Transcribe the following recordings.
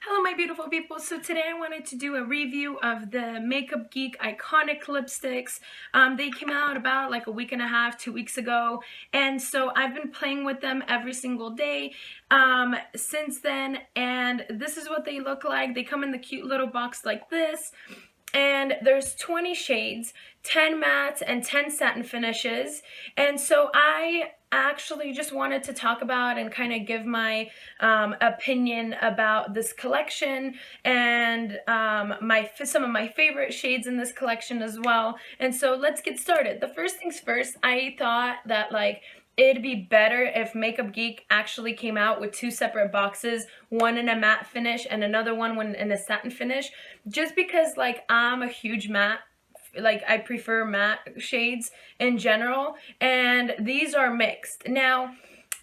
Hello my beautiful people. So today I wanted to do a review of the Makeup Geek Iconic Lipsticks. They came out about like a week and a half, 2 weeks ago, and so I've been playing with them every single day since then, and this is what they look like. They come in the cute little box like this, and there's 20 shades, 10 mattes and 10 satin finishes. And so I actually just wanted to talk about and kind of give my opinion about this collection and some of my favorite shades in this collection as well. And so let's get started. The first things first, I thought that it'd be better if Makeup Geek actually came out with two separate boxes, one in a matte finish and another one in a satin finish, just because I'm a huge matte, I prefer matte shades in general, and these are mixed. Now,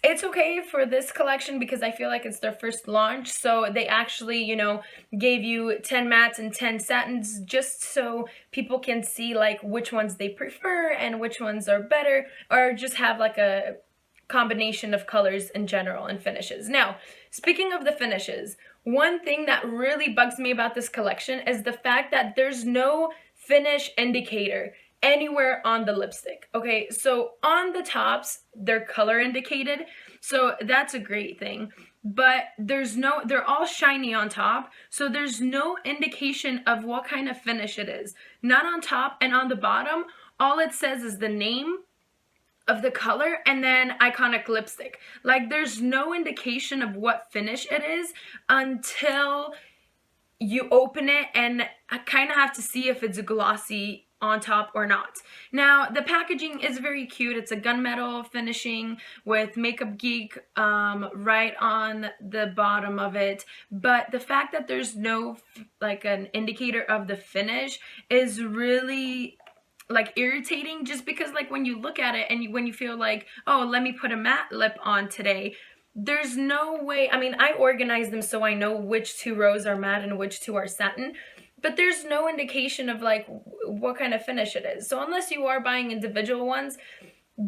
it's okay for this collection because I feel like it's their first launch, so they actually, gave you 10 mattes and 10 satins just so people can see which ones they prefer and which ones are better, or just have a combination of colors in general and finishes. Now, speaking of the finishes, one thing that really bugs me about this collection is the fact that there's no finish indicator anywhere on the lipstick. Okay, so on the tops, they're color indicated, so that's a great thing. But they're all shiny on top, so there's no indication of what kind of finish it is. Not on top, and on the bottom, all it says is the name of the color and then iconic lipstick. There's no indication of what finish it is until you open it, and I kind of have to see if it's glossy on top or not. Now, the packaging is very cute. It's a gunmetal finishing with Makeup Geek right on the bottom of it, but the fact that there's no an indicator of the finish is really irritating, just because when you look at it and when you feel oh, let me put a matte lip on today, there's no way. I mean, I organize them so I know which two rows are matte and which two are satin, but there's no indication of what kind of finish it is. So unless you are buying individual ones,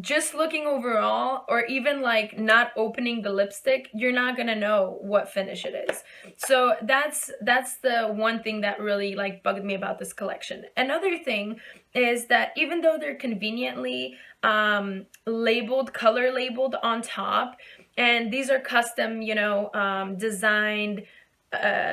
just looking overall, or even not opening the lipstick, you're not gonna know what finish it is. So that's the one thing that really bugged me about this collection. Another thing is that even though they're conveniently color labeled on top, and these are custom, designed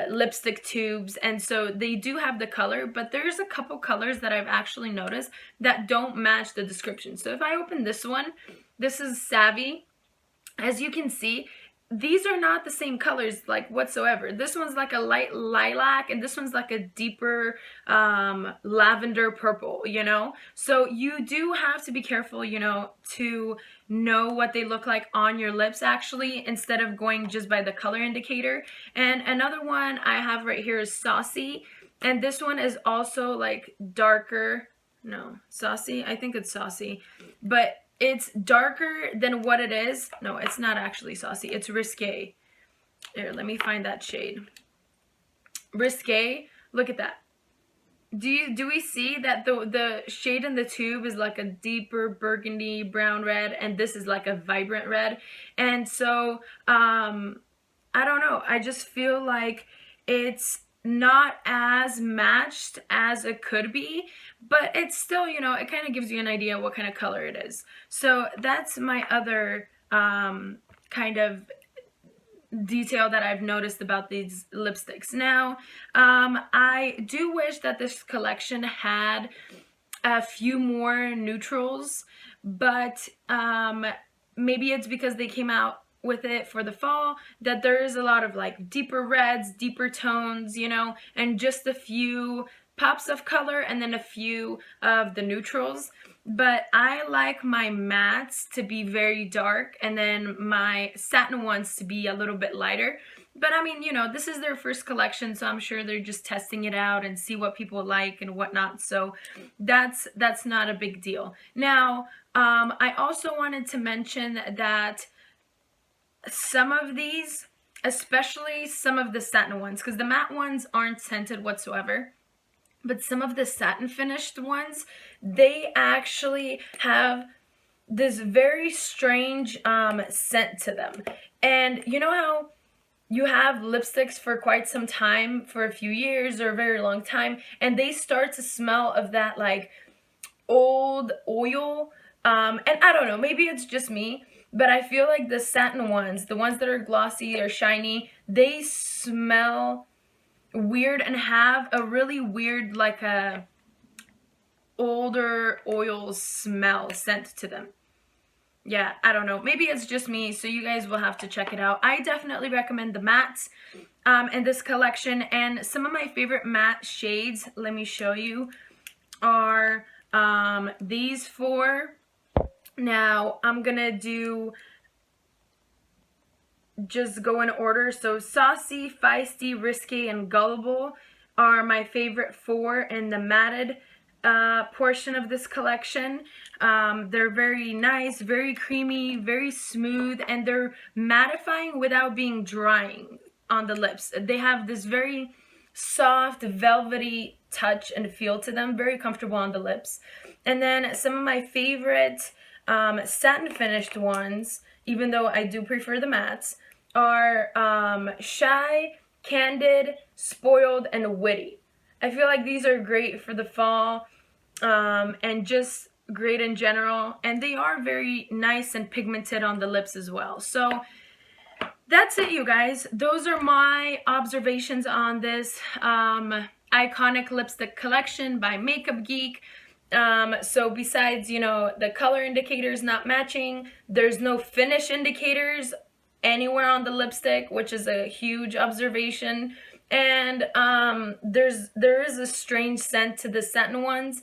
lipstick tubes, and so they do have the color, but there's a couple colors that I've actually noticed that don't match the description. So if I open this one, this is Savvy. As you can see, these are not the same colors whatsoever. This one's a light lilac, and this one's a deeper lavender purple, so you do have to be careful, to know what they look like on your lips actually, instead of going just by the color indicator. And another one I have right here is Saucy, and this one is also darker. No, Saucy, I think it's Saucy, but it's darker than what it is. No, it's not actually Saucy. It's Risque. Here, let me find that shade. Risque. Look at that. Do we see that the shade in the tube is a deeper burgundy brown red, and this is a vibrant red? And so I don't know. I just feel it's not as matched as it could be, but it's still, it kind of gives you an idea what kind of color it is. So that's my other kind of detail that I've noticed about these lipsticks. Now, I do wish that this collection had a few more neutrals, but maybe it's because they came out with it for the fall, that there is a lot of deeper reds, deeper tones, and just a few pops of color and then a few of the neutrals. But I like my mattes to be very dark and then my satin ones to be a little bit lighter. But I mean, this is their first collection, so I'm sure they're just testing it out and see what people like and whatnot. So that's not a big deal. Now, I also wanted to mention that some of these, especially some of the satin ones, because the matte ones aren't scented whatsoever, but some of the satin finished ones, they actually have this very strange scent to them. And you know how you have lipsticks for quite some time, for a few years or a very long time, and they start to smell of that like old oil. And I don't know, maybe it's just me, but I feel like the satin ones, the ones that are glossy or shiny, they smell weird and have a really weird, like a older oil smell sent to them. Yeah, I don't know. Maybe it's just me, so you guys will have to check it out. I definitely recommend the mattes in this collection. And some of my favorite matte shades, let me show you, are these four. Now, I'm going to just go in order. So, Saucy, Feisty, Risque, and Gullible are my favorite four in the matted portion of this collection. They're very nice, very creamy, very smooth, and they're mattifying without being drying on the lips. They have this very soft, velvety touch and feel to them, very comfortable on the lips. And then some of my favorite satin finished ones, even though I do prefer the mattes, are Shy, Candid, Spoiled, and Witty. I feel like these are great for the fall and just great in general, and they are very nice and pigmented on the lips as well. So that's it, you guys. Those are my observations on this iconic lipstick collection by Makeup Geek. So besides, you know, the color indicators not matching, there's no finish indicators anywhere on the lipstick, which is a huge observation. And there is a strange scent to the satin ones.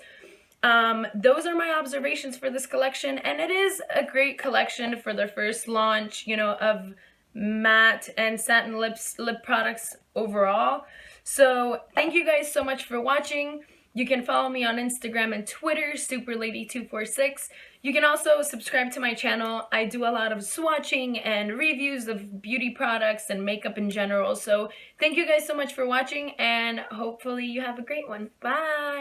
Those are my observations for this collection, and it is a great collection for the first launch, you know, of matte and satin lip products overall. So thank you guys so much for watching. You can follow me on Instagram and Twitter, superlady246. You can also subscribe to my channel. I do a lot of swatching and reviews of beauty products and makeup in general. So thank you guys so much for watching, and hopefully you have a great one. Bye!